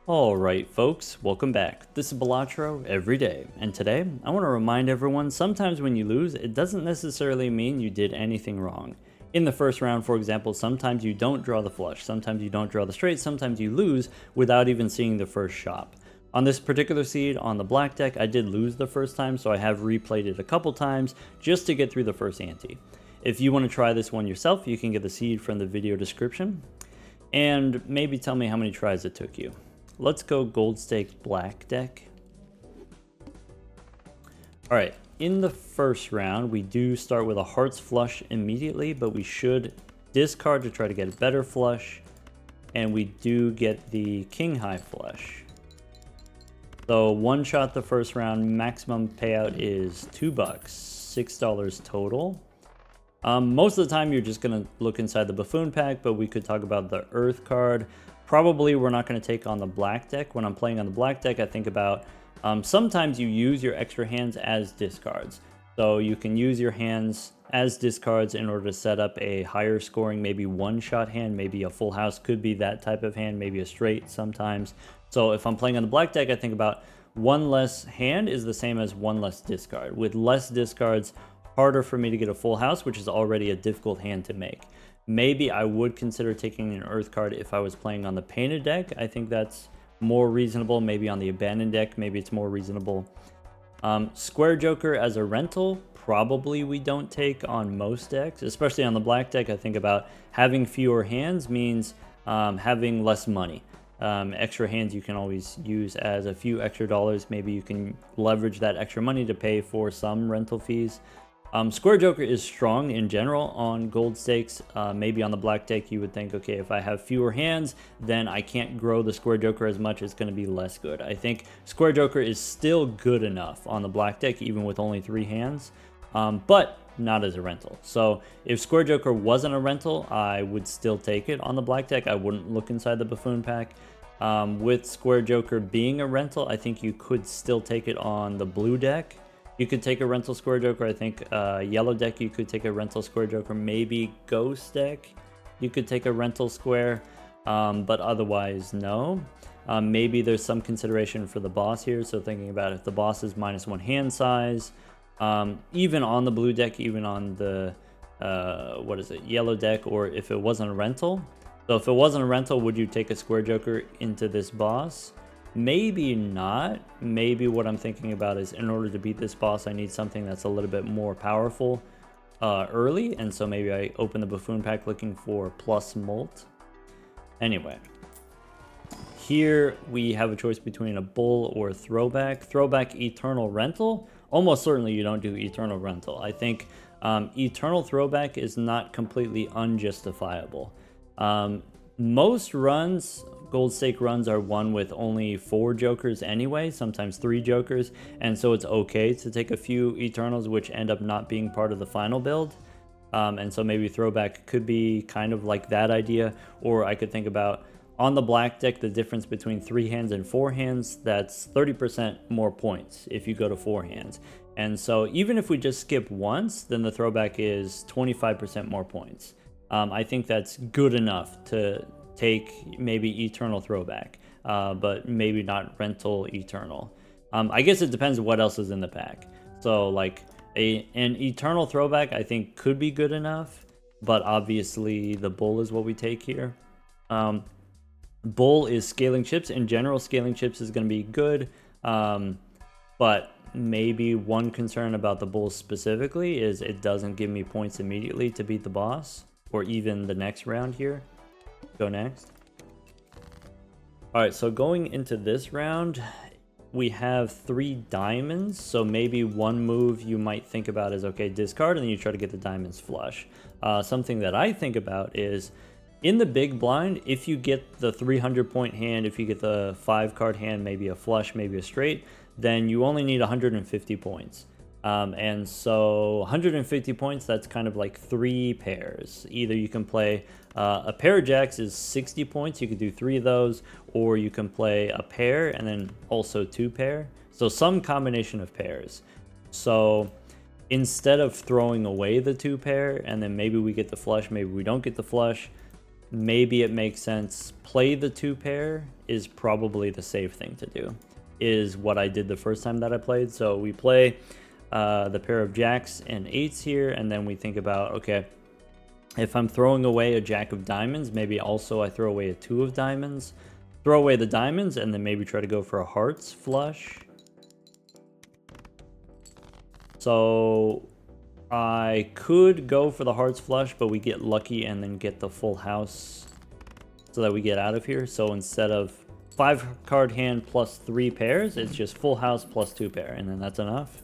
Alright folks, welcome back. This is Balatro every day, and today I want to remind everyone sometimes when you lose, it doesn't necessarily mean you did anything wrong. In the first round, for example, sometimes you don't draw the flush, sometimes you don't draw the straight, sometimes you lose without even seeing the first shop. On this particular seed, on the black deck, I did lose the first time, so I have replayed it a couple times just to get through the first ante. If you want to try this one yourself, you can get the seed from the video description, and maybe tell me how many tries it took you. Let's go gold stake black deck. All right, in the first round, we do start with a hearts flush immediately, but we should discard to try to get a better flush. And we do get the king high flush. So one shot the first round, maximum payout is $2, $6 total. Most of the time you're just gonna look inside the buffoon pack, but we could talk about the earth card. Probably we're not going to take on the black deck. When I'm playing on the black deck, I think about sometimes you use your extra hands as discards. So you can use your hands as discards in order to set up a higher scoring, maybe one-shot hand, maybe a full house could be that type of hand, maybe a straight sometimes. So if I'm playing on the black deck, I think about one less hand is the same as one less discard. With less discards, harder for me to get a full house, which is already a difficult hand to make. Maybe I would consider taking an earth card if I was playing on the painted deck. I think that's more reasonable. Maybe on the abandoned deck, maybe it's more reasonable. Square Joker as a rental, probably we don't take on most decks, especially on the black deck. I think about having fewer hands means having less money. Extra hands you can always use as a few extra dollars. Maybe you can leverage that extra money to pay for some rental fees. Square Joker is strong in general on gold stakes. Maybe on the black deck you would think, okay, if I have fewer hands, then I can't grow the Square Joker as much. It's going to be less good. I think Square Joker is still good enough on the black deck, even with only 3 hands, but not as a rental. So if Square Joker wasn't a rental, I would still take it on the black deck. I wouldn't look inside the buffoon pack. With Square Joker being a rental, I think you could still take it on the blue deck. You could take a rental Square Joker. I think yellow deck you could take a rental Square Joker. Maybe ghost deck you could take a rental square, but otherwise no. Maybe there's some consideration for the boss here, so thinking about if the boss is -1 hand size, even on the blue deck, even on the yellow deck, or if it wasn't a rental. So if it wasn't a rental, would you take a Square Joker into this boss? Maybe not. Maybe what I'm thinking about is in order to beat this boss, I need something that's a little bit more powerful early. And so maybe I open the buffoon pack looking for plus molt. Anyway, here we have a choice between a bull or a throwback. Throwback eternal rental. Almost certainly you don't do eternal rental. I think eternal throwback is not completely unjustifiable. Most runs, gold stake runs, are won with only 4 jokers anyway, sometimes 3 jokers, and so it's okay to take a few eternals which end up not being part of the final build. And so maybe throwback could be kind of like that idea, or I could think about on the black deck the difference between 3 hands and 4 hands. That's 30% more points if you go to 4 hands. And so even if we just skip once, then the throwback is 25% more points. I think that's good enough to take maybe eternal throwback, but maybe not rental eternal. I guess it depends what else is in the pack. So like an eternal throwback I think could be good enough, but obviously the bull is what we take here. Bull is scaling chips. In general, scaling chips is going to be good, but maybe one concern about the bull specifically is it doesn't give me points immediately to beat the boss, or even the next round here. Go next. All right, so going into this round, we have 3 diamonds. So maybe one move you might think about is, okay, discard, and then you try to get the diamonds flush. Something that I think about is, in the big blind, if you get the 300-point hand, if you get the 5-card hand, maybe a flush, maybe a straight, then you only need 150 points. And so 150 points, that's kind of like 3 pairs. Either you can play a pair of jacks is 60 points. You could do 3 of those, or you can play a pair and then also 2 pair. So some combination of pairs. So instead of throwing away the 2 pair and then maybe we get the flush, maybe we don't get the flush, maybe it makes sense. Play the 2 pair is probably the safe thing to do, is what I did the first time that I played. So we play the pair of jacks and 8s here, and then we think about, okay, if I'm throwing away a jack of diamonds, maybe also I throw away a 2 of diamonds, throw away the diamonds, and then maybe try to go for a hearts flush. So I could go for the hearts flush, but we get lucky and then get the full house so that we get out of here. So instead of 5 card hand plus 3 pairs, it's just full house plus 2 pair, and then that's enough.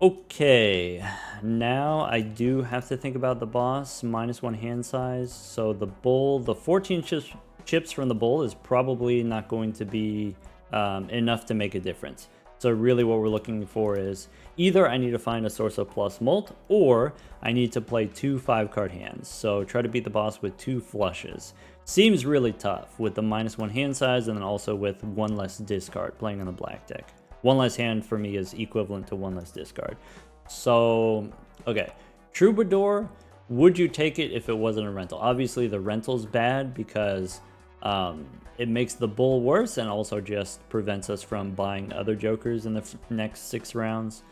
Okay, now I do have to think about the boss, -1 hand size. So the bull, the 14 chips from the bull is probably not going to be enough to make a difference. So really what we're looking for is either I need to find a source of plus mult, or I need to play 2 5-card hands. So try to beat the boss with 2 flushes. Seems really tough with the -1 hand size, and then also with 1 less discard playing on the black deck. 1 less hand for me is equivalent to 1 less discard. So, okay. Troubadour, would you take it if it wasn't a rental? Obviously, the rental's bad because it makes the bull worse and also just prevents us from buying other jokers in the next 6 rounds.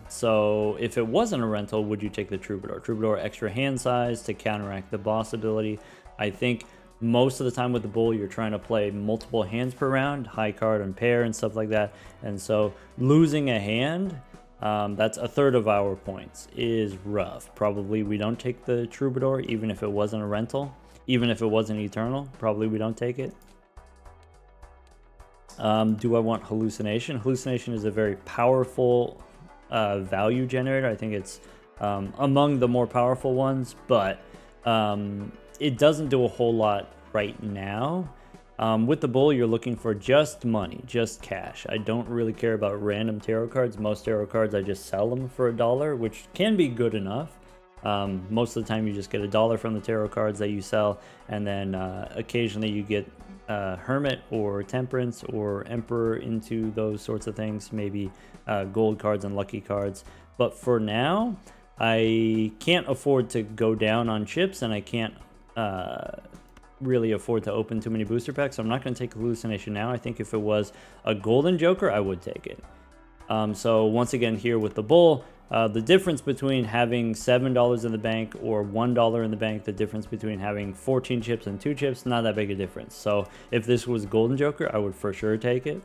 So, if it wasn't a rental, would you take the Troubadour? Troubadour, extra hand size to counteract the boss ability. I think most of the time with the bull, you're trying to play multiple hands per round, high card and pair and stuff like that. And so losing a hand, that's a third of our points, is rough. Probably we don't take the Troubadour, even if it wasn't a rental. Even if it wasn't eternal, probably we don't take it. Do I want hallucination? Hallucination is a very powerful value generator. I think it's among the more powerful ones, but it doesn't do a whole lot right now. With the bull, you're looking for just money, just cash. I don't really care about random tarot cards. Most tarot cards, I just sell them for $1, which can be good enough. Most of the time, you just get $1 from the tarot cards that you sell, and then occasionally you get Hermit or Temperance or Emperor into those sorts of things, maybe gold cards and lucky cards. But for now, I can't afford to go down on chips, and I can't really afford to open too many booster packs, so I'm not going to take hallucination now. I think if it was a golden joker, I would take it. So once again here with the bull, the difference between having $7 in the bank or $1 in the bank, the difference between having 14 chips and 2 chips, not that big a difference. So if this was golden joker, I would for sure take it.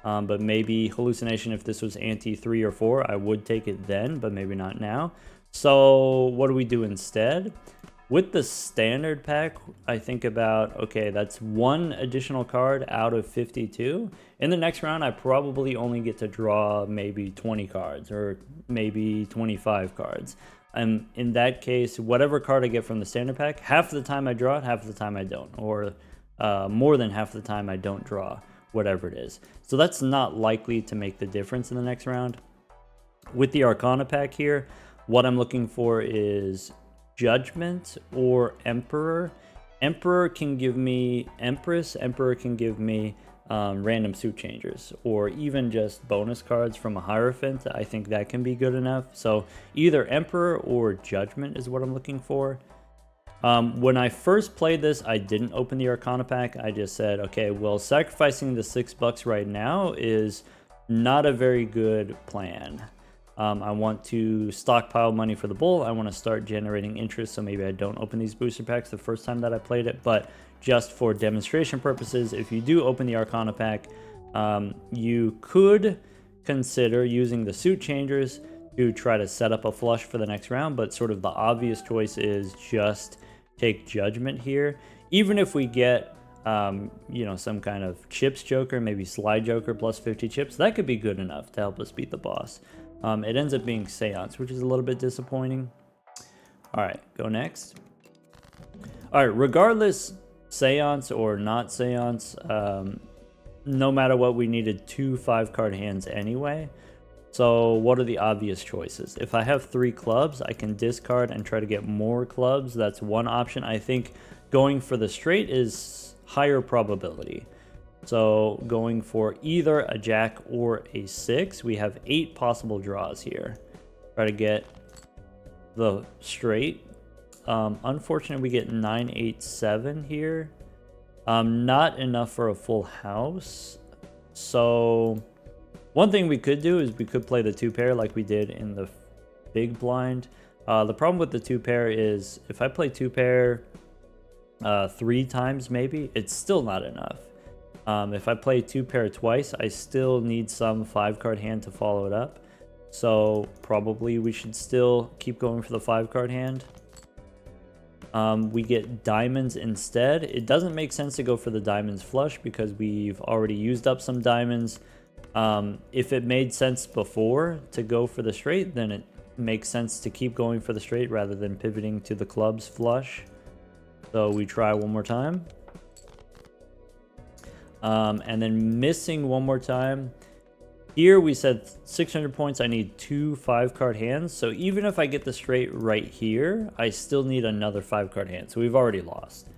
But maybe hallucination, if this was ante 3 or 4, I would take it then, but maybe not now. So what do we do instead? With the standard pack, I think about, okay, that's 1 additional card out of 52. In the next round, I probably only get to draw maybe 20 cards or maybe 25 cards. And in that case, whatever card I get from the standard pack, half the time I draw it, half the time I don't. Or more than half the time I don't draw whatever it is. So that's not likely to make the difference in the next round. With the Arcana pack here, what I'm looking for is Judgment or Emperor. Emperor can give me Empress. Emperor can give me random suit changers, or even just bonus cards from a Hierophant. I think that can be good enough. So either Emperor or Judgment is what I'm looking for. When I first played this, I didn't open the Arcana pack. I just said, okay, well, sacrificing the $6 right now is not a very good plan. I want to stockpile money for the bull. I want to start generating interest, so maybe I don't open these booster packs the first time that I played it. But just for demonstration purposes, if you do open the Arcana pack, you could consider using the suit changers to try to set up a flush for the next round. But sort of the obvious choice is just take Judgment here. Even if we get you know, some kind of chips joker, maybe slide joker plus 50 chips, that could be good enough to help us beat the boss. It ends up being Seance, which is a little bit disappointing. All right, go next. All right, regardless, Seance or not Seance, no matter what, we needed 2 5-card hands anyway. So what are the obvious choices? If I have 3 clubs, I can discard and try to get more clubs. That's one option. I think going for the straight is higher probability. So going for either a jack or a 6, we have 8 possible draws here. Try to get the straight. Unfortunately, we get 9, 8, 7 here. Not enough for a full house. So one thing we could do is we could play the 2 pair like we did in the big blind. The problem with the 2 pair is if I play 2 pair 3 times maybe, it's still not enough. If I play 2 pair twice, I still need some 5-card hand to follow it up. So probably we should still keep going for the 5-card hand. We get diamonds instead. It doesn't make sense to go for the diamonds flush because we've already used up some diamonds. If it made sense before to go for the straight, then it makes sense to keep going for the straight rather than pivoting to the clubs flush. So we try one more time. And then missing one more time. Here we said 600 points, I need 2 5-card hands. So even if I get the straight right here, I still need another 5-card hand. So we've already lost,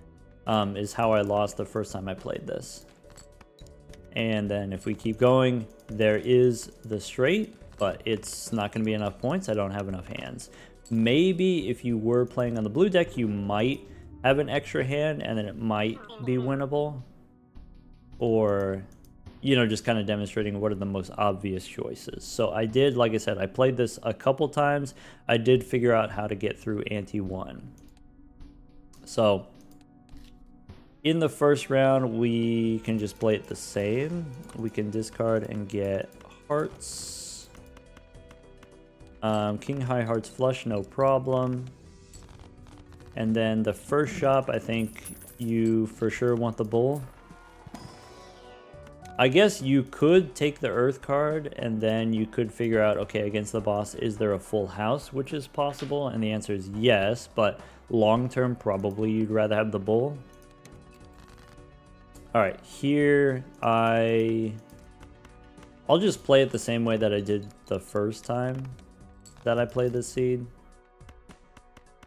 is how I lost the first time I played this. And then if we keep going, there is the straight, but it's not going to be enough points. I don't have enough hands. Maybe if you were playing on the blue deck, you might have an extra hand and then it might be winnable. Or, you know, just kind of demonstrating what are the most obvious choices. So I did, like I said, I played this a couple times. I did figure out how to get through ante 1. So in the first round, we can just play it the same. We can discard and get hearts. King high hearts flush, no problem. And then the first shop, I think you for sure want the bull. I guess you could take the earth card and then you could figure out, okay, against the boss, is there a full house, which is possible? And the answer is yes, but long term, probably you'd rather have the bull. All right, here I'll just play it the same way that I did the first time that I played this seed,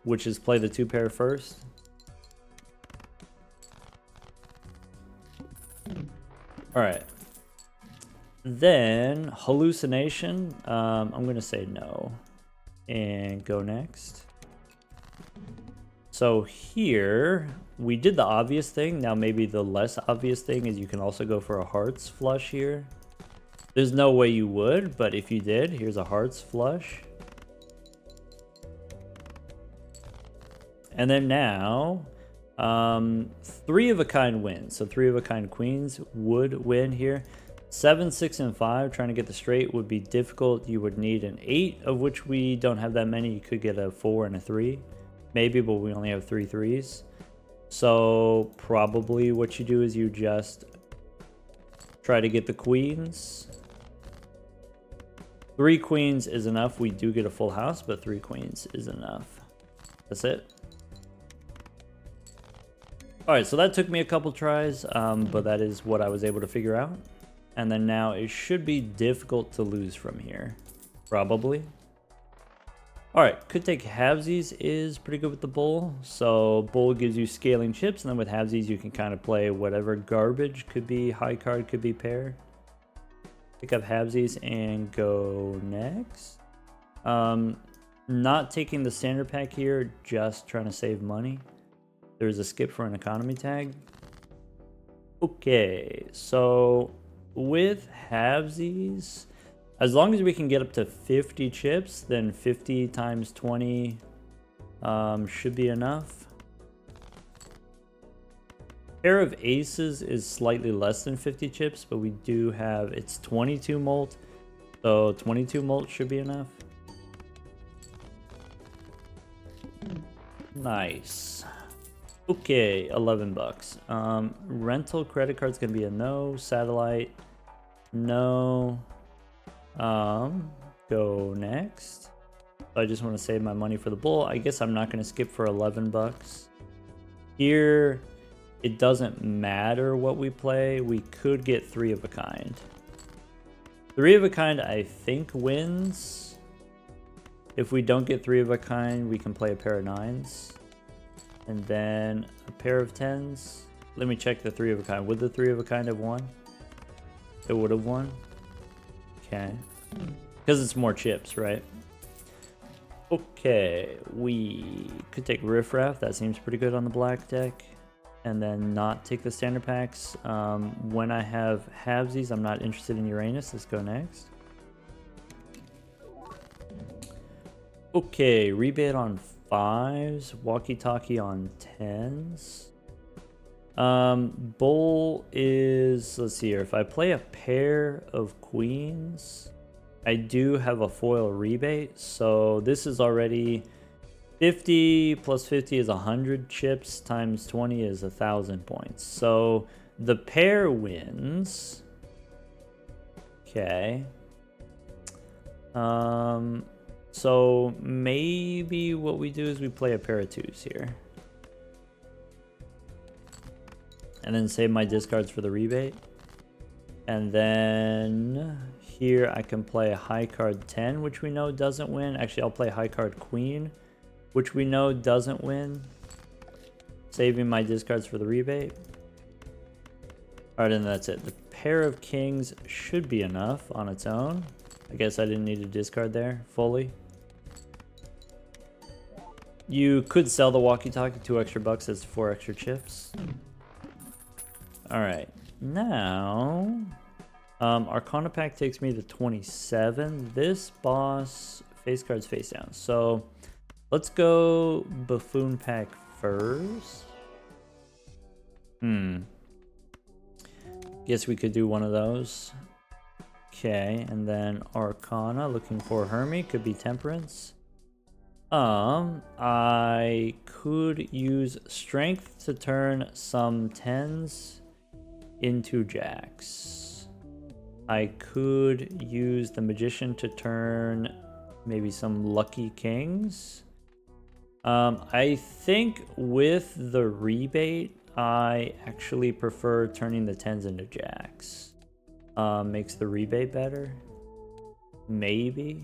which is play the 2 pair first. All right. Then hallucination. I'm going to say no and go next. So here we did the obvious thing. Now maybe the less obvious thing is you can also go for a hearts flush here. There's no way you would, but if you did, here's a hearts flush. And then now 3 of a kind wins. So 3 of a kind queens would win here. 7, 6, and 5, trying to get the straight would be difficult. You would need an 8, of which we don't have that many. You could get a 4 and a 3, maybe, but we only have 3 3s. So probably what you do is you just try to get the queens. 3 queens is enough. We do get a full house, but 3 queens is enough. That's it. All right, so that took me a couple tries, but that is what I was able to figure out. And then now it should be difficult to lose from here, probably. All right, could take halvesies is pretty good with the bull. So bull gives you scaling chips, and then with halvesies you can kind of play whatever garbage. Could be high card, could be pair. Pick up halvesies and go next. Not taking the standard pack here, just trying to save money. There's a skip for an economy tag. Okay, so with halvesies, as long as we can get up to 50 chips, then 50 times 20 should be enough. Pair of aces is slightly less than 50 chips, but we do have, it's 22 molt, so 22 molt should be enough. Nice. Okay, 11 bucks. Rental credit card's gonna be a no. Satellite, no. Go next. I just want to save my money for the bull. I guess I'm not gonna skip for 11 bucks. Here, it doesn't matter what we play. We could get 3 of a kind. 3 of a kind, I think, wins. If we don't get 3 of a kind, we can play a pair of 9s. And then a pair of 10s. Let me check the 3 of a kind. Would the 3 of a kind have won? It would have won. Okay. Because it's more chips, right? Okay, we could take Riff Raff. That seems pretty good on the black deck. And then not take the standard packs. When I have halvesies, I'm not interested in Uranus. Let's go next. Okay, rebate on 5s, walkie-talkie on 10s. Bull is, let's see here, if I play a pair of queens, I do have a foil rebate, so this is already 50 plus 50 is 100 chips times 20 is 1,000 points. So the pair wins. Okay. So maybe what we do is we play a pair of 2s here. And then save my discards for the rebate. And then here I can play a high card 10, which we know doesn't win. Actually, I'll play high card queen, which we know doesn't win. Saving my discards for the rebate. Alright, and that's it. The pair of kings should be enough on its own. I guess I didn't need to discard there fully. You could sell the walkie-talkie, 2 extra bucks, that's 4 extra chips. Alright, now Arcana pack takes me to 27. This boss face cards face down. So let's go buffoon pack first. Guess we could do one of those. Okay, and then Arcana, looking for Hermie, could be Temperance. I could use Strength to turn some 10s into jacks. I could use the Magician to turn maybe some lucky kings. I think with the rebate, I actually prefer turning the 10s into jacks. Makes the rebate better. Maybe.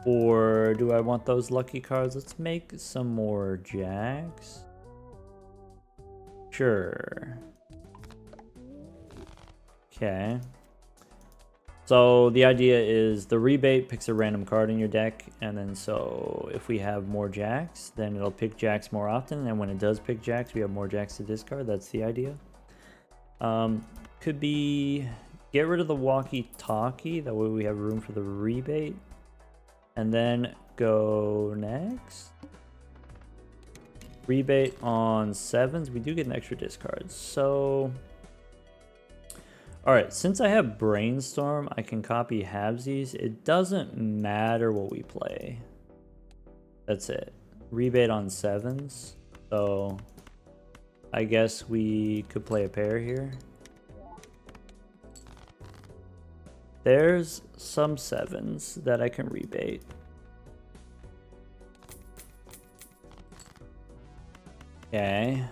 Or do I want those lucky cards? Let's make some more jacks. Sure. Okay. So the idea is the rebate picks a random card in your deck, and then so if we have more jacks, then it'll pick jacks more often, and when it does pick jacks, we have more jacks to discard. That's the idea. Could be get rid of the walkie-talkie, that way we have room for the rebate, and then go next. Rebate on 7s, we do get an extra discard, so... Alright, since I have Brainstorm, I can copy halvesies. It doesn't matter what we play. That's it. Rebate on 7s. So, I guess we could play a pair here. There's some 7s that I can rebate. Okay.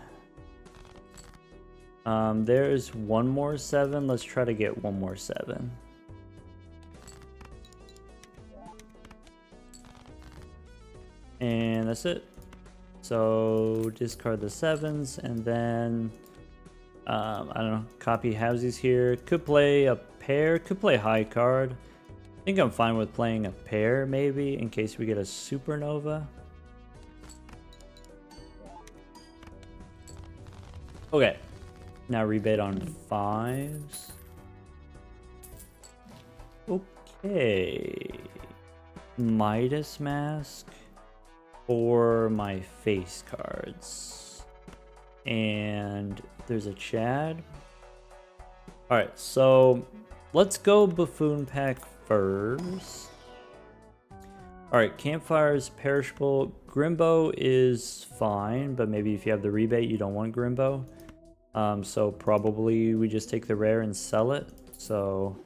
There's one more 7. Let's try to get one more 7. And that's it. So discard the 7s, and then I don't know, copy halvesies here. Could play a pair, could play high card. I think I'm fine with playing a pair maybe in case we get a supernova. Okay. Now rebate on 5s. Okay. Midas Mask for my face cards. And there's a Chad. Alright, so let's go Buffoon Pack first. Alright, Campfire's perishable. Grimbo is fine, but maybe if you have the rebate, you don't want Grimbo. So probably we just take the rare and sell it. So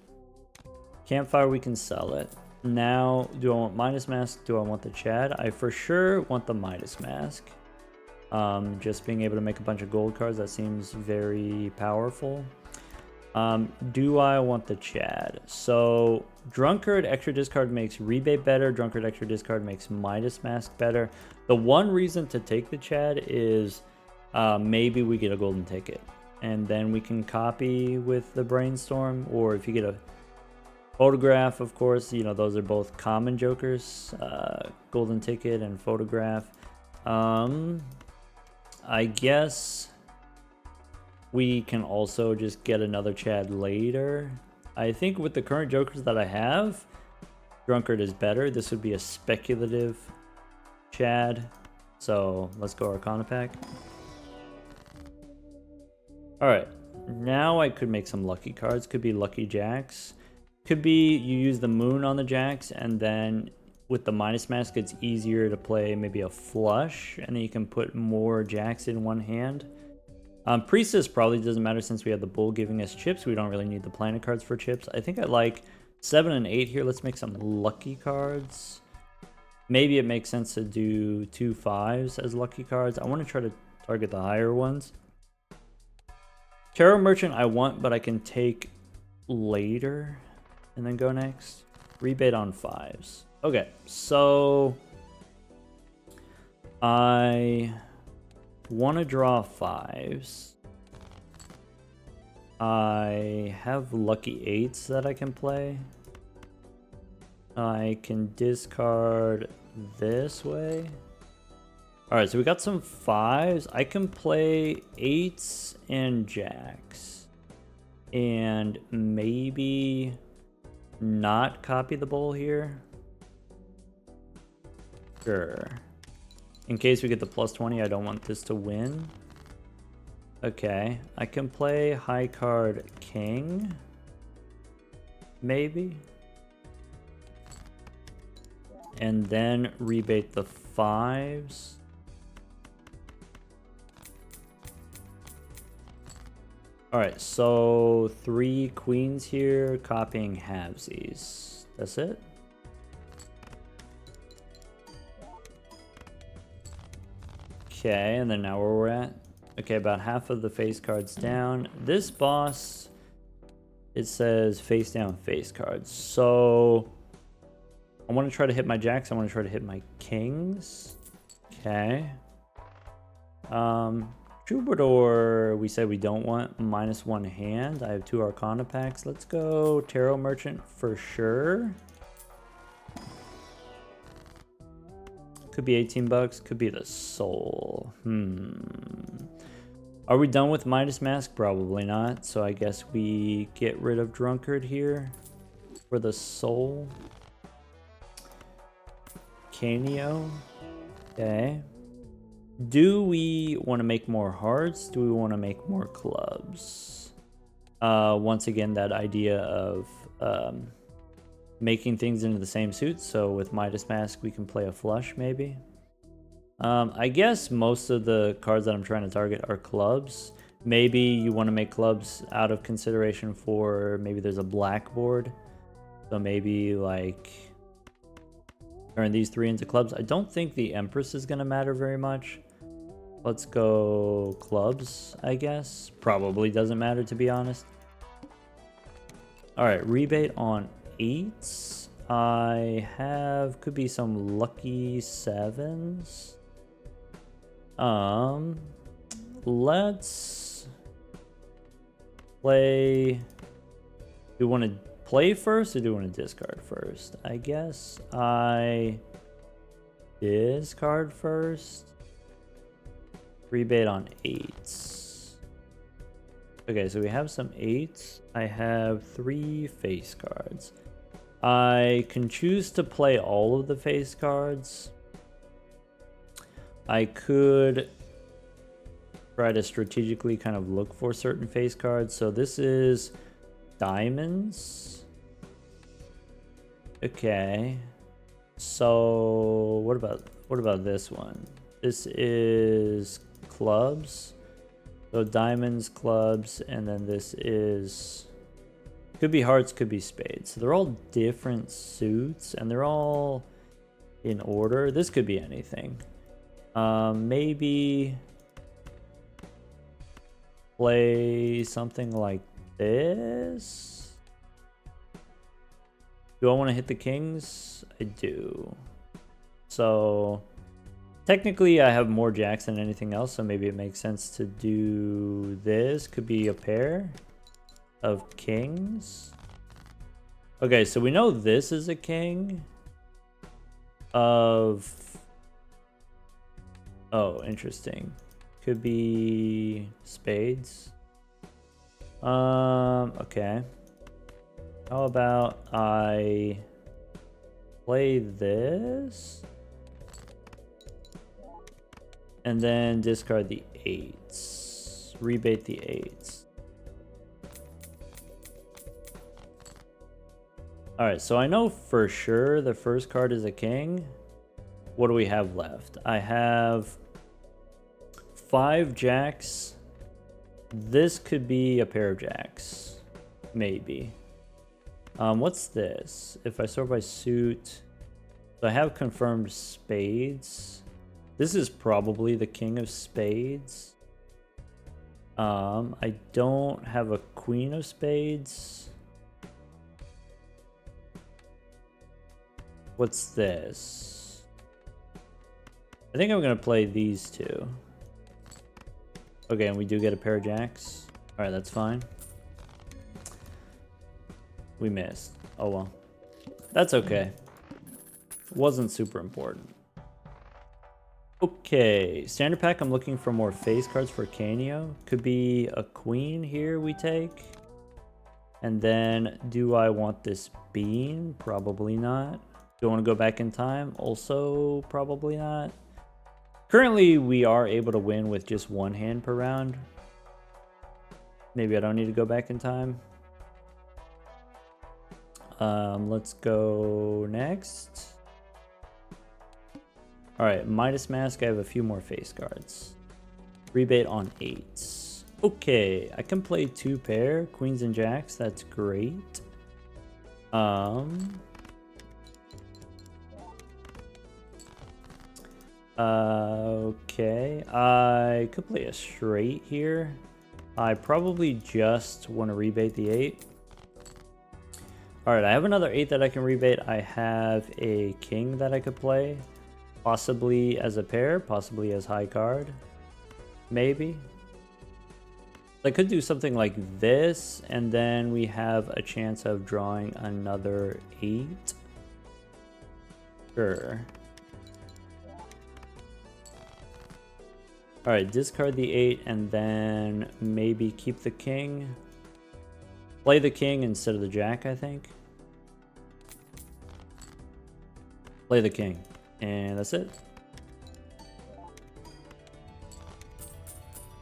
Campfire, we can sell it. Now, do I want Midas Mask? Do I want the Chad? I for sure want the Midas Mask. Just being able to make a bunch of gold cards, that seems very powerful. Do I want the Chad? So Drunkard extra discard makes rebate better. Drunkard extra discard makes Midas Mask better. The one reason to take the Chad is maybe we get a golden ticket, and then we can copy with the Brainstorm, or if you get a Photograph, of course, you know, those are both common jokers. Golden ticket and photograph. I guess we can also just get another Chad later. I think with the current jokers that I have, drunkard is better. This would be a speculative Chad. So let's go Arcana pack. Alright, now I could make some lucky cards. Could be lucky jacks. Could be you use the moon on the jacks, and then with the minus mask it's easier to play maybe a flush, and then you can put more jacks in one hand. Priestess probably doesn't matter since we have the bull giving us chips. We don't really need the planet cards for chips. I think I like 7 and 8 here. Let's make some lucky cards. Maybe it makes sense to do 2 5s as lucky cards. I want to try to target the higher ones. Tarot Merchant I want, but I can take later and then go next. Rebate on 5s. Okay, so I want to draw 5s. I have lucky 8s that I can play. I can discard this way. Alright, so we got some 5s. I can play 8s and jacks. And maybe not copy the bull here. Sure. In case we get the plus 20, I don't want this to win. Okay, I can play high card king. Maybe. And then rebate the 5s. Alright, so 3 queens here, copying halvesies. That's it? Okay, and then now where we're at. Okay, about half of the face cards down. This boss, it says face down face cards. So I want to try to hit my jacks. I want to try to hit my kings. Okay. Troubadour, we said we don't want -1 hand. I have 2 Arcana packs. Let's go Tarot Merchant for sure. Could be 18 bucks. Could be the soul. Are we done with Midas Mask? Probably not. So I guess we get rid of Drunkard here for the soul. Canio. Okay. Do we want to make more hearts? Do we want to make more clubs? Once again, that idea of making things into the same suit. So with Midas Mask, we can play a flush maybe. I guess most of the cards that I'm trying to target are clubs. Maybe you want to make clubs out of consideration for maybe there's a blackboard. So maybe like turn these 3 into clubs. I don't think the Empress is going to matter very much. Let's go clubs, I guess. Probably doesn't matter, to be honest. Alright, rebate on 8s. I have, could be some lucky 7s. Let's play. Do you want to play first or do you want to discard first? I guess I discard first. Rebate on 8s. Okay, so we have some 8s. I have 3 face cards. I can choose to play all of the face cards. I could try to strategically kind of look for certain face cards. So this is diamonds. Okay. So what about this one? This is clubs. So diamonds, clubs, and then this is could be hearts, could be spades. So they're all different suits and they're all in order. This could be anything. Maybe play something like this. Do I want to hit the kings? I do. So technically I have more jacks than anything else, so maybe it makes sense to do this. Could be a pair of kings. Okay, so we know this is a king of... Oh, interesting. Could be spades. Okay. How about I play this and then discard the eights. Rebate the eights. Alright, so I know for sure the first card is a king. What do we have left? I have 5 jacks. This could be a pair of jacks. Maybe. What's this? If I sort by suit... So I have confirmed spades. This is probably the king of spades. I don't have a queen of spades. What's this? I think I'm gonna play these two. Okay, and we do get a pair of jacks. Alright, that's fine. We missed. Oh well. That's okay. Wasn't super important. Okay, standard pack, I'm looking for more face cards for Canio. Could be a queen here we take. And then, do I want this bean? Probably not. Do I want to go back in time? Also, probably not. Currently, we are able to win with just 1 hand per round. Maybe I don't need to go back in time. Let's go next. Alright, Midas Mask, I have a few more face cards. Rebate on 8s. Okay, I can play 2 pair, queens and jacks, that's great. Okay, I could play a straight here. I probably just want to rebate the 8. Alright, I have another 8 that I can rebate. I have a king that I could play. Possibly as a pair, possibly as high card. Maybe. I could do something like this, and then we have a chance of drawing another 8. Sure. Alright, discard the 8 and then maybe keep the king. Play the king instead of the jack, I think. Play the king. And that's it.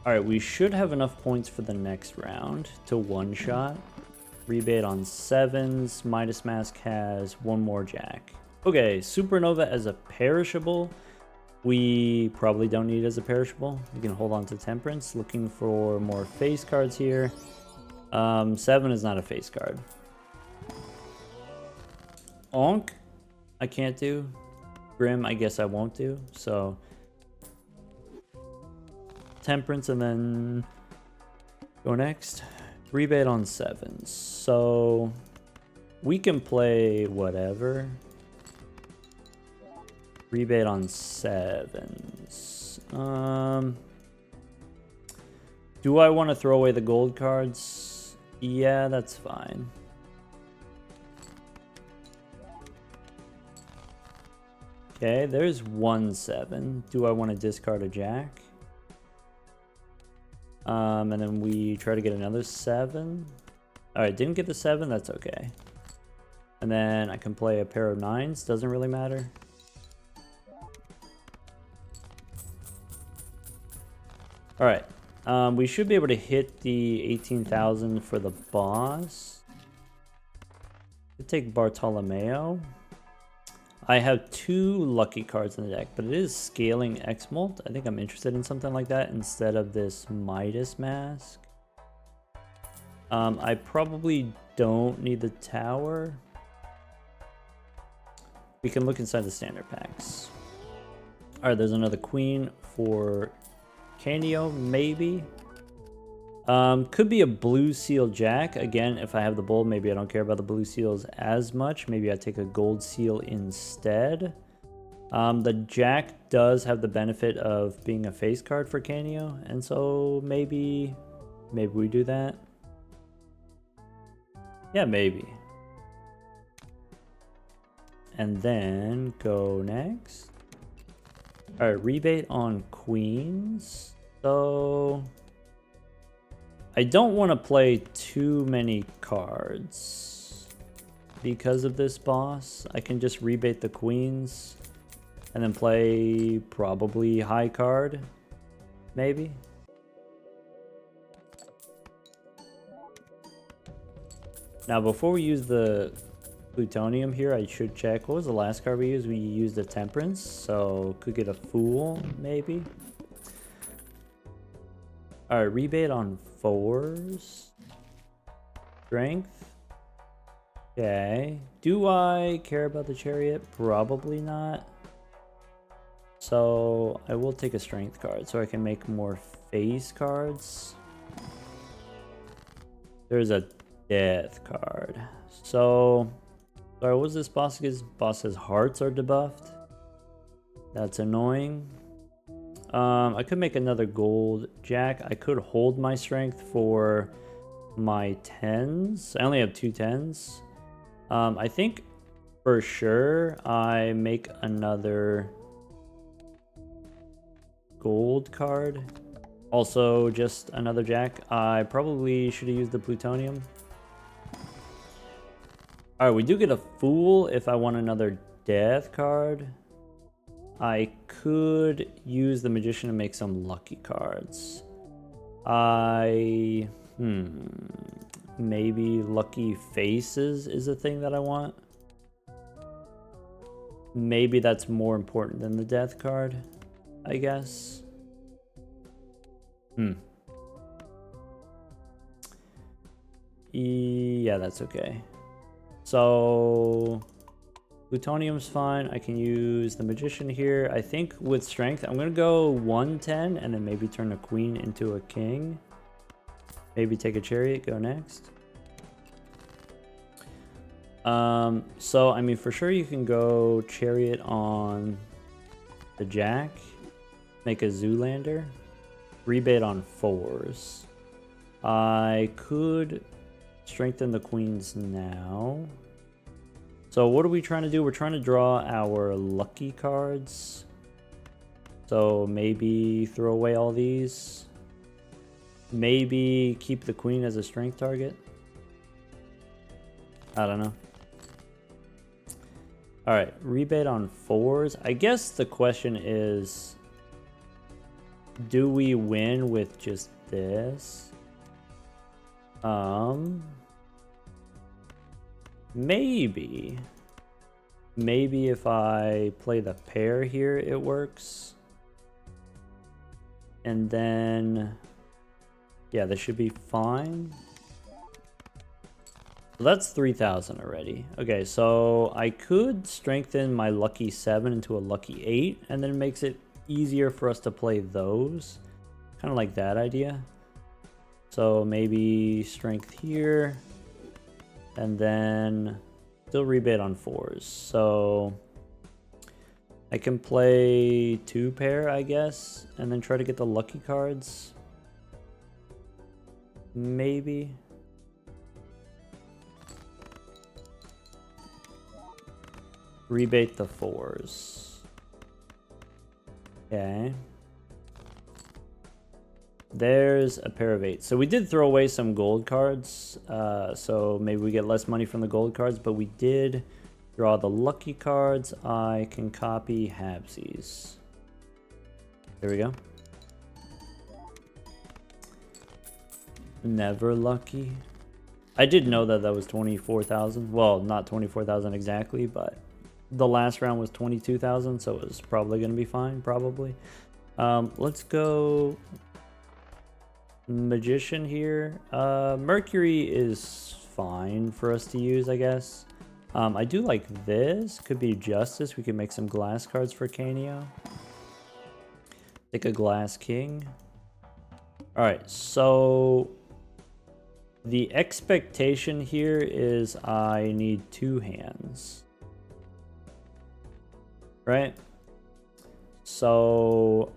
Alright, we should have enough points for the next round to one-shot. Rebate on 7s. Midas Mask has 1 more jack. Okay, Supernova as a perishable. We probably don't need it as a perishable. We can hold on to Temperance. Looking for more face cards here. 7 is not a face card. Onk, I can't do. Grim, I guess I won't do. So, Temperance and then go next. Rebate on 7s. So, we can play whatever. Rebate on 7s. Do I want to throw away the gold cards? Yeah, that's fine. Okay, there's 1 7. Do I want to discard a jack? And then we try to get another 7. Alright, didn't get the 7, that's okay. And then I can play a pair of 9s, doesn't really matter. Alright, we should be able to hit the 18,000 for the boss. Could take Bartolomeo. I have 2 lucky cards in the deck, but it is scaling Exmalt. I think I'm interested in something like that instead of this Midas Mask. I probably don't need the tower. We can look inside the standard packs. Alright, there's another queen for Canio, maybe. Could be a blue seal jack. Again, if I have the bold, maybe I don't care about the blue seals as much. Maybe I take a gold seal instead. The jack does have the benefit of being a face card for Canio, and so maybe we do that. Yeah, maybe. and then go next. All right, rebate on queens. So I don't want to play too many cards because of this boss. I can just rebate the queens and then play probably high card, maybe. Now, before we use the plutonium here, I should check. What was the last card we used? We used a temperance, so could get a fool, maybe. All right, rebate on 4s. Strength. Okay. Do I care about the chariot? Probably not. So I will take a strength card so I can make more face cards. There's a death card. So, sorry, what was this boss? This boss says hearts are debuffed. That's annoying. I could make another gold jack. I could hold my strength for my 10s. I only have 2 10s. I think for sure I make another gold card. Also, just another jack. I probably should have used the plutonium. Alright, we do get a fool if I want another death card. I could use the magician to make some lucky cards. Maybe lucky faces is a thing that I want. Maybe that's more important than the death card, I guess. Yeah, that's okay. So plutonium's fine. I can use the magician here. I think with strength, I'm gonna go 110 and then maybe turn a queen into a king. Maybe take a chariot, go next. So I mean, for sure you can go chariot on the jack, make a Zoolander, rebate on 4s. I could strengthen the queens now. So what are we trying to do? We're trying to draw our lucky cards. So maybe throw away all these. Maybe keep the queen as a strength target. I don't know. All right, rebate on 4s. I guess the question is, do we win with just this? Maybe if I play the pair here, it works. And then, yeah, this should be fine. So that's 3,000 already. Okay, so I could strengthen my lucky 7 into a lucky 8, and then it makes it easier for us to play those. Kind of like that idea. So maybe strength here, and then still rebate on 4s. So I can play 2 pair, I guess, and then try to get the lucky cards. Maybe. Rebate the 4s. Okay. There's a pair of 8s. So we did throw away some gold cards. So maybe we get less money from the gold cards, but we did draw the lucky cards. I can copy Habsies. There we go. Never lucky. I did know that that was 24,000. Well, not 24,000 exactly, but the last round was 22,000, so it was probably going to be fine, probably. Let's go magician here. Mercury is fine for us to use, I guess. I do like this. Could be justice. We could make some glass cards for Canio. Take a glass king. All right, so the expectation here is I need 2 hands. Right? So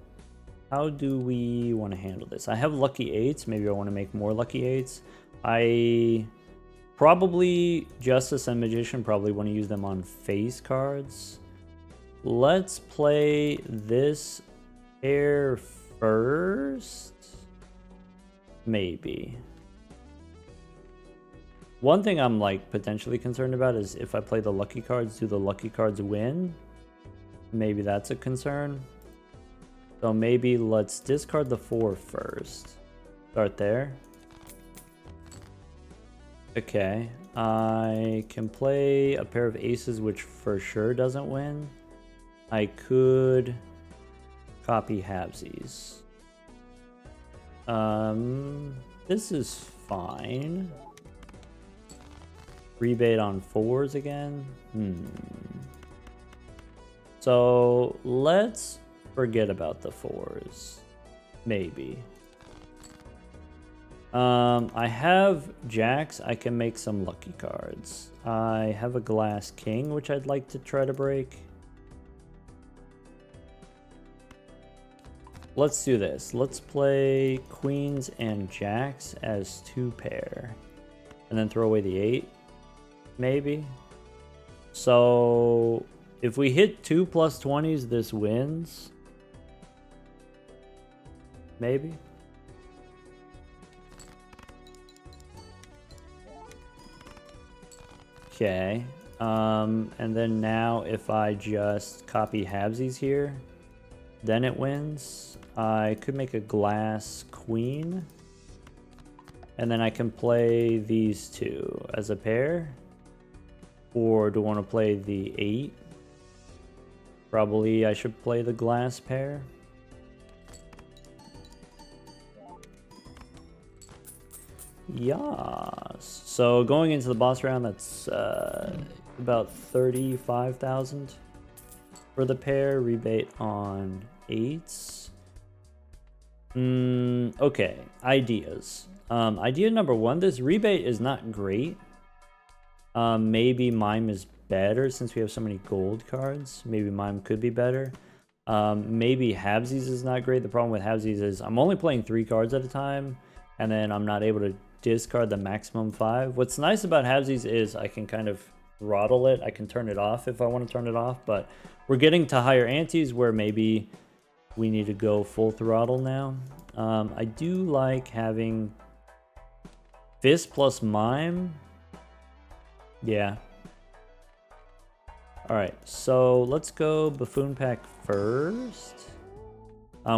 how do we want to handle this? I have lucky 8s. Maybe I want to make more lucky 8s. I Probably Justice and Magician, probably want to use them on face cards. Let's play this pair first. Maybe. One thing I'm like potentially concerned about is if I play the lucky cards, do the lucky cards win? Maybe that's a concern. So maybe let's discard the 4 first. Start there. Okay. I can play a pair of aces, which for sure doesn't win. I could copy halvesies. This is fine. Rebate on 4s again. So let's forget about the 4s. Maybe. I have jacks. I can make some lucky cards. I have a glass king, which I'd like to try to break. Let's do this. Let's play queens and jacks as 2 pair. And then throw away the 8. Maybe. So if we hit 2 plus 20s, this wins. Maybe. Okay. And then now if I just copy halvesies here, then it wins. I could make a glass queen. And then I can play these 2 as a pair. Or do I want to play the 8? Probably I should play the glass pair. Yes. So going into the boss round, that's about 35,000 for the pair. Rebate on 8s. Okay. Ideas. Idea number 1, this rebate is not great. Maybe Mime is better since we have so many gold cards. Maybe Mime could be better. Maybe halvesies is not great. The problem with halvesies is I'm only playing 3 cards at a time, and then I'm not able to discard the maximum 5. What's nice about halvesies is I can kind of throttle it. I can turn it off if I want to turn it off, but we're getting to higher antes where maybe we need to go full throttle now. I do like having Fist plus Mime. Yeah. Alright, so let's go Buffoon Pack first.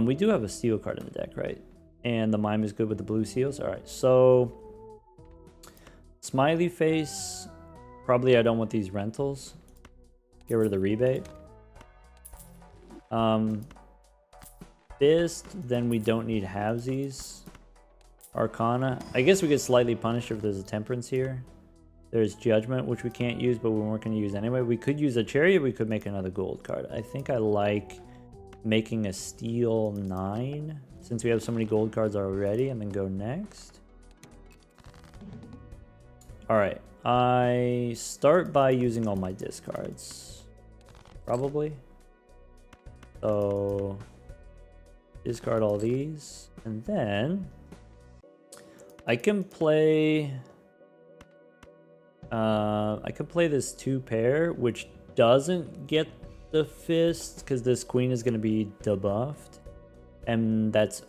We do have a steel card in the deck, right? And the Mime is good with the blue seals. Alright, so Smiley Face. Probably I don't want these rentals. Get rid of the rebate. Fist, then we don't need halvesies. Arcana. I guess we get slightly punished if there's a temperance here. There's Judgment, which we can't use, but we weren't going to use anyway. We could use a Chariot. We could make another gold card. I think I like making a Steel 9, since we have so many gold cards already, and then go next. Alright. I start by using all my discards. Probably. So, discard all these. And then, I can play... I could play this 2 pair, which doesn't get the Fist, because this queen is going to be debuffed. And that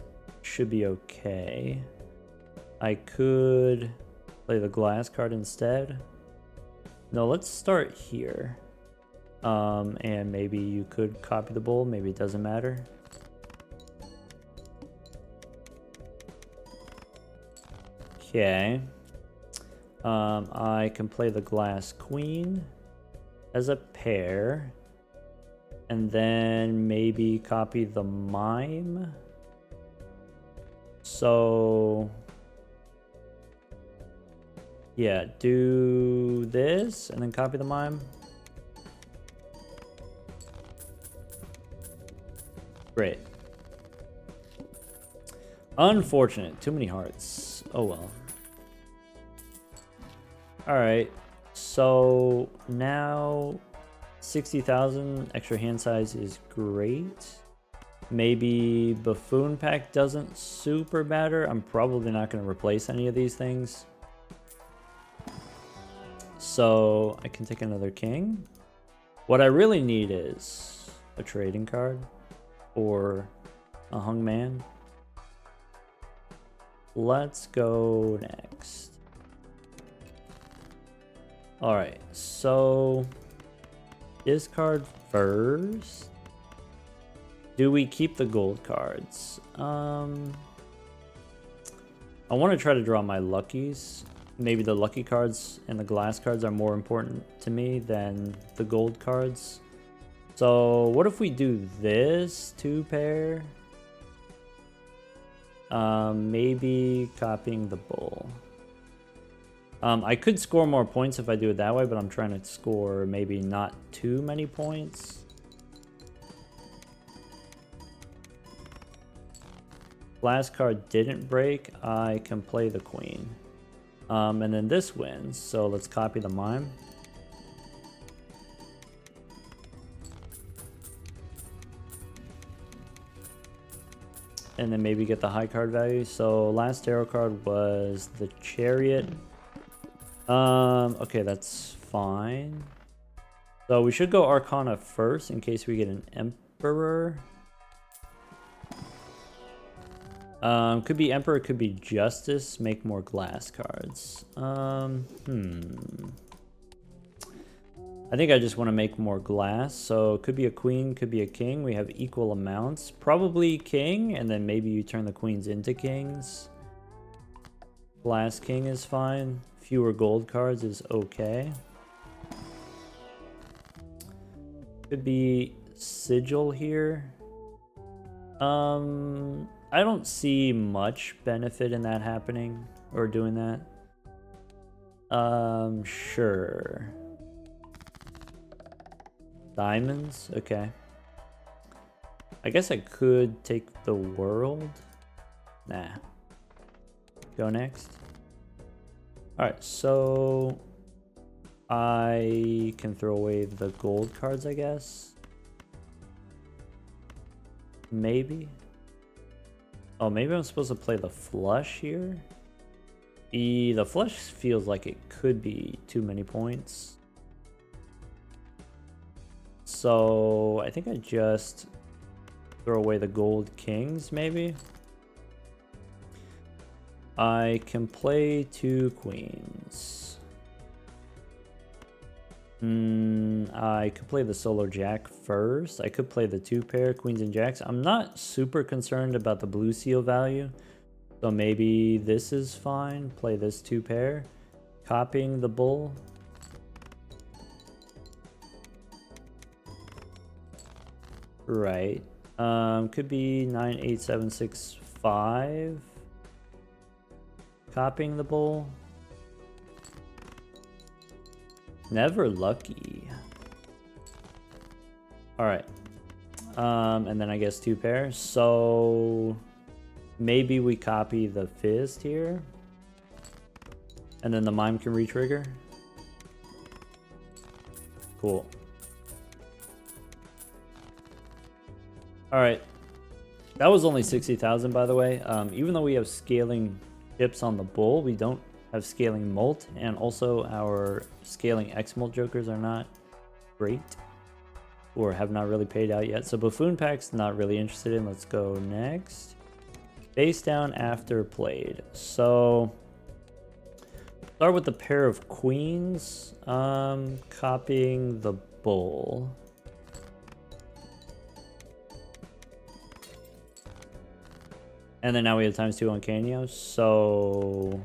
should be okay. I could play the glass card instead. No, let's start here. And maybe you could copy the bull. Maybe it doesn't matter. Okay. I can play the glass queen as a pair. And then maybe copy the Mime. So... yeah, do this and then copy the Mime. Great. Unfortunate. Too many hearts. Oh well. Alright. So now 60,000 extra hand size is great. Maybe Buffoon Pack doesn't super matter. I'm probably not going to replace any of these things. so I can take another king. What I really need is a trading card or a hung man. Let's go next. Alright, so discard first. Do we keep the gold cards? I want to try to draw my luckies. Maybe the lucky cards and the glass cards are more important to me than the gold cards. So what if we do this 2-pair? Maybe copying the bull. I could score more points if I do it that way, but I'm trying to score maybe not too many points. Last card didn't break. I can play the queen. And then this wins, so let's copy the mime. And then maybe get the high card value. So last tarot card was the chariot. Okay, that's fine. So we should go Arcana first in case we get an Emperor. Could be Emperor, could be Justice, make more glass cards. I think I just want to make more glass, so could be a queen, could be a king. We have equal amounts. Probably king, and then maybe you turn the queens into kings. Glass king is fine. Fewer gold cards is okay. Could be sigil here. I don't see much benefit in that happening, or doing that. Sure. Diamonds? Okay. I guess I could take the world. Nah. Go next. Alright, so I can throw away the gold cards, I guess. Maybe. Oh, maybe I'm supposed to play the flush here? The flush feels like it could be too many points. So I think I just throw away the gold kings, maybe. I can play 2 queens. I could play the solo jack first. I could play the 2-pair queens and jacks. I'm not super concerned about the blue seal value, so maybe this is fine. Play this 2-pair, copying the bull. Right. Could be 9, 8, 7, 6, 5. Copying the bull. Never lucky. Alright. And then I guess 2-pair. So maybe we copy the fist here. And then the mime can re-trigger. Cool. Alright. That was only 60,000, by the way. Even though we have scaling chips on the bull, we don't have scaling molt, and also our scaling X molt jokers are not great, or have not really paid out yet. So buffoon pack's not really interested in. Let's go next. Face down after played. So start with the pair of queens. Copying the bull. And then now we have ×2 on Canio. So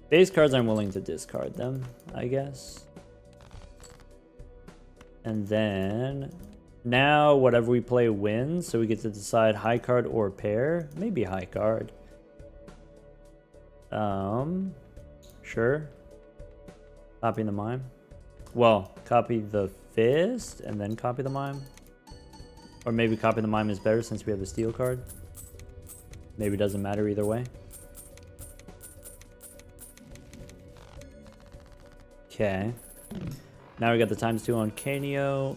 base cards, I'm willing to discard them, I guess. And then now whatever we play wins, so we get to decide high card or pair. Maybe high card. Sure. Copy the mime. Well, copy the fist and then copy the mime. Or maybe copy the mime is better since we have the steel card. Maybe it doesn't matter either way. Okay. Now we got the ×2 on Canio.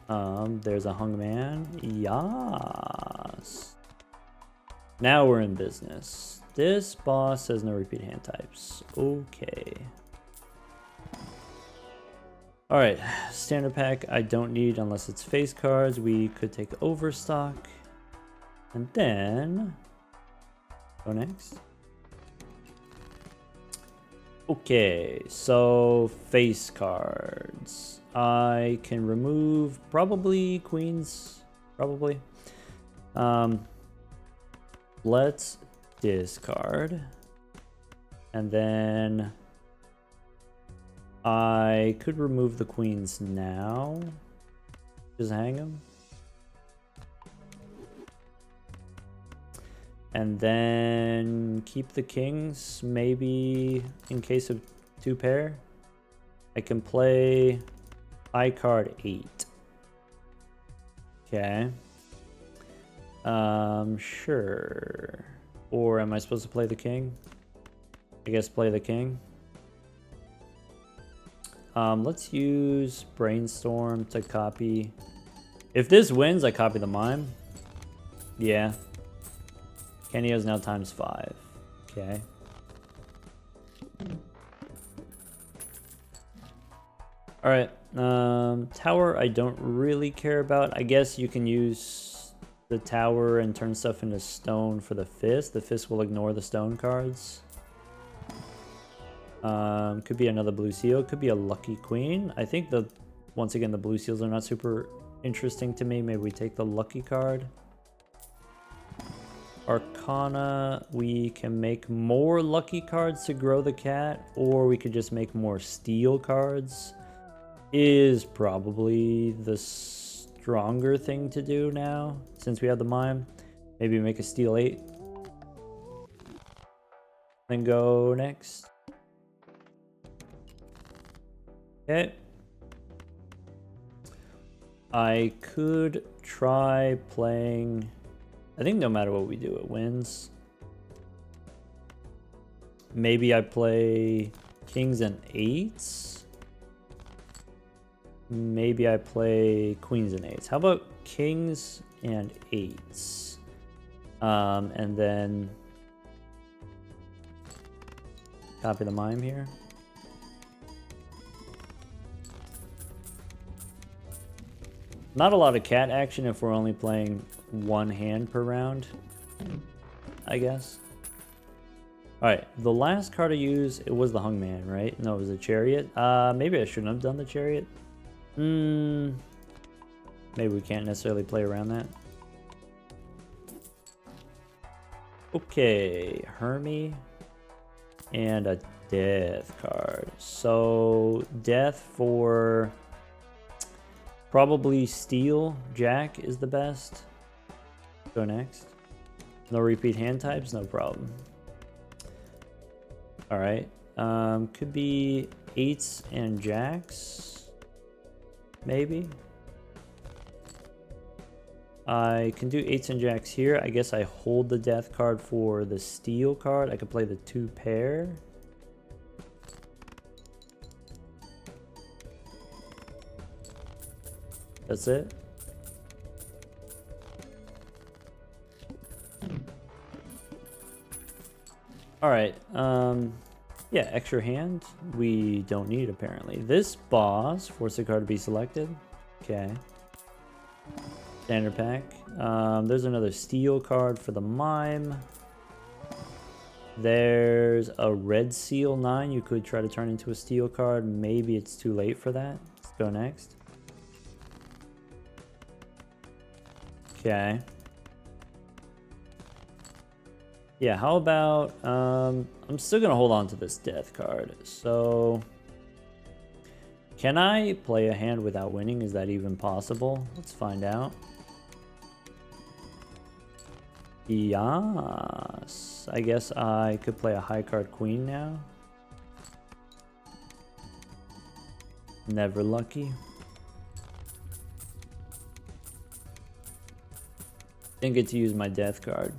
There's a hung man. Yes. Now we're in business. This boss says no repeat hand types. Okay. Alright, standard pack I don't need unless it's face cards. We could take overstock. And then go next. Okay, so face cards. I can remove probably queens. Probably. Let's discard. And then I could remove the queens now. Just hang them. And then keep the kings, maybe in case of 2 pair. I can play high card 8. Okay. Sure. Or am I supposed to play the king? I guess play the king. Let's use brainstorm to copy. If this wins, I copy the mime. Yeah. Kenny is now times 5. Okay. Alright. Tower I don't really care about. I guess you can use the tower and turn stuff into stone for the fist. The fist will ignore the stone cards. Could be another blue seal. Could be a lucky queen. I think once again, the blue seals are not super interesting to me. Maybe we take the lucky card. Arcana, we can make more lucky cards to grow the cat, or we could just make more steel cards. Is probably the stronger thing to do now, since we have the mime. Maybe make a steel 8. Then go next. Okay. I could try playing... I think no matter what we do, it wins. Maybe I play kings and 8s. Maybe I play queens and 8s. How about kings and 8s? And then copy the mime here. Not a lot of cat action if we're only playing 1 hand per round, I guess. Alright, the last card I used, it was the Hungman, right? No, it was a Chariot. Maybe I shouldn't have done the Chariot. Maybe we can't necessarily play around that. Okay, Hermie and a death card. So, death for probably steel. Jack is the best. Go next. No repeat hand types, no problem. Alright. Could be 8s and jacks. Maybe. I can do 8s and jacks here. I guess I hold the death card for the steel card. I could play the 2 pair. That's it. Alright, yeah, extra hand we don't need apparently. This boss, force a card to be selected. Okay. Standard pack. There's another steel card for the mime. There's a red seal 9 you could try to turn into a steel card. Maybe it's too late for that. Let's go next. Okay. Yeah, how about, I'm still gonna hold on to this death card. So, can I play a hand without winning? Is that even possible? Let's find out. Yes, I guess I could play a high card queen now. Never lucky. Didn't get to use my death card.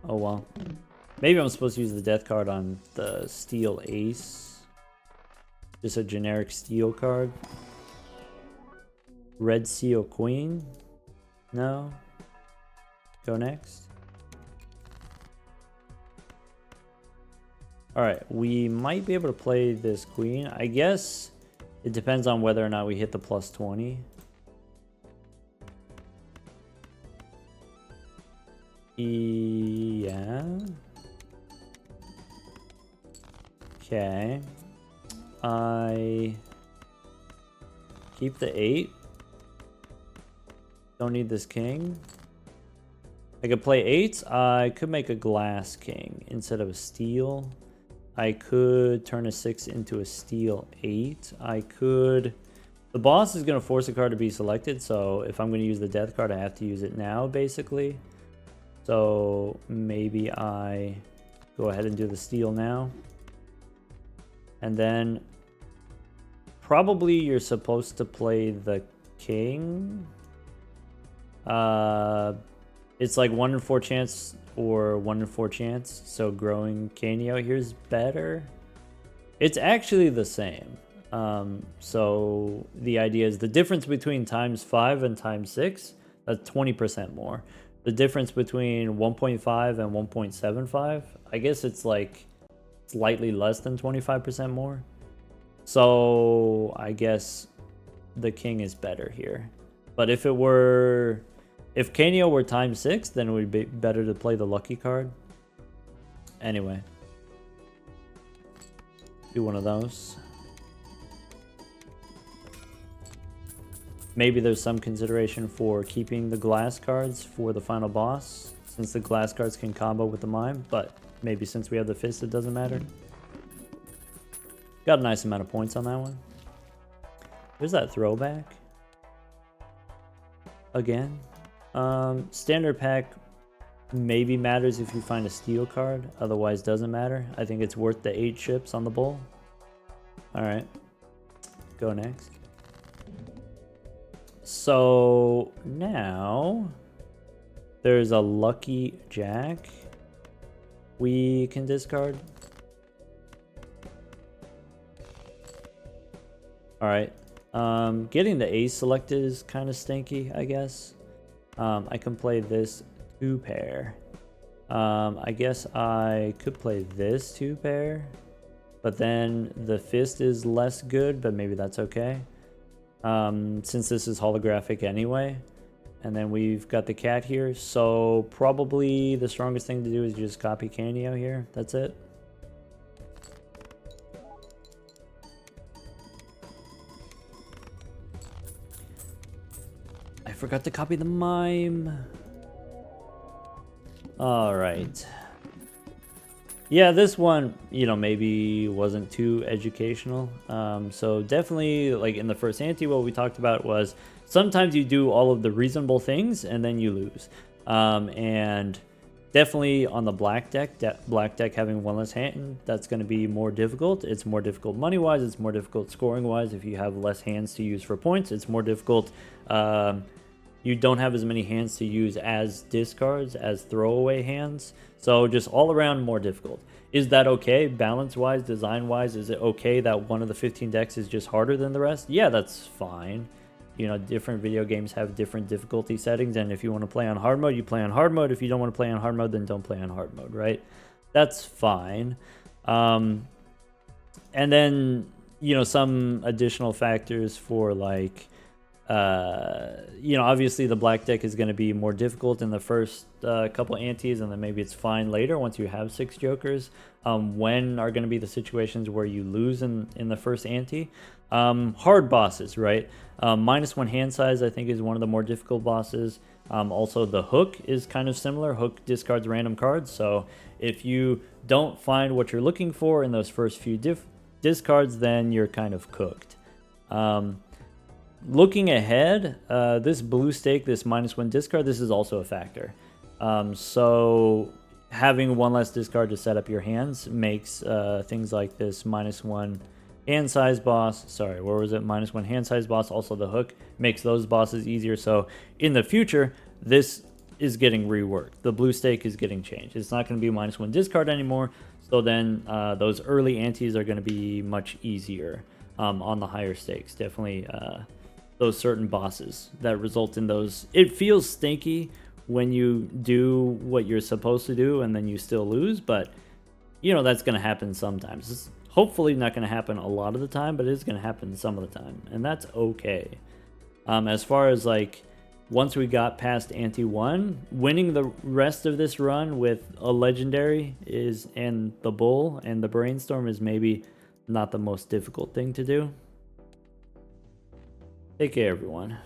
Oh well. Maybe I'm supposed to use the death card on the steel ace. Just a generic steel card. Red seal queen. No. Go next. Alright, we might be able to play this queen. I guess it depends on whether or not we hit the plus 20. Yeah. Okay. I keep the 8. Don't need this king. I could play 8. I could make a glass king instead of a steel. I could turn a 6 into a steel 8. I could... The boss is going to force a card to be selected, so if I'm going to use the death card, I have to use it now, basically. So maybe I go ahead and do the steel now. And then probably you're supposed to play the king. It's like 1 in 4 chance or 1 in 4 chance. So growing Canio here is better. It's actually the same. So the idea is the difference between ×5 and ×6, that's 20% more. The difference between 1.5 and 1.75, I guess it's like slightly less than 25% more. So I guess the king is better here. But if Canio were ×6, then it would be better to play the lucky card. Anyway. Do one of those. Maybe there's some consideration for keeping the glass cards for the final boss, since the glass cards can combo with the mime, but maybe since we have the fist, it doesn't matter. Got a nice amount of points on that one. There's that throwback. Again. Standard pack maybe matters if you find a steel card, otherwise doesn't matter. I think it's worth the 8 chips on the bull. Alright. Go next. So now there's a lucky jack we can discard. Alright. Getting the ace selected is kind of stinky, I guess. I can play this 2 pair. I guess I could play this 2 pair, but then the fist is less good, but maybe that's okay. Since this is holographic anyway. And then we've got the cat here, so probably the strongest thing to do is just copy Canio here. That's it. I forgot to copy the mime. Alright. Yeah, this one, you know, maybe wasn't too educational. So definitely, like in the first ante, what we talked about was sometimes you do all of the reasonable things and then you lose. And definitely on the black deck having 1 less hand, that's going to be more difficult. It's more difficult money-wise. It's more difficult scoring-wise. If you have less hands to use for points, it's more difficult. You don't have as many hands to use as discards, as throwaway hands. So just all around more difficult. Is that okay? Balance-wise, design-wise, is it okay that one of the 15 decks is just harder than the rest? Yeah, that's fine. You know, different video games have different difficulty settings, and if you want to play on hard mode, you play on hard mode. If you don't want to play on hard mode, then don't play on hard mode, right? That's fine. And then, you know, some additional factors for like... you know, obviously the black deck is going to be more difficult in the first couple antes, and then maybe it's fine later once you have 6 jokers. When are going to be the situations where you lose in the first ante? Hard bosses, right? -1 hand size, I think, is one of the more difficult bosses. Also, the hook is kind of similar. Hook discards random cards, so if you don't find what you're looking for in those first few discards, then you're kind of cooked. Looking ahead, this blue stake, this -1 discard, this is also a factor. So having 1 less discard to set up your hands makes things like this -1 hand size boss, sorry, where was it? -1 hand size boss, also the hook, makes those bosses easier. So in the future, this is getting reworked. The blue stake is getting changed. It's not going to be -1 discard anymore. So then those early antes are going to be much easier on the higher stakes. Definitely those certain bosses that result in those. It feels stinky when you do what you're supposed to do and then you still lose, but you know, that's going to happen sometimes. It's hopefully not going to happen a lot of the time, but it is going to happen some of the time, and that's okay. As far as like, once we got past Ante 1, winning the rest of this run with a legendary is, and the bull and the brainstorm is maybe not the most difficult thing to do. Take care, everyone.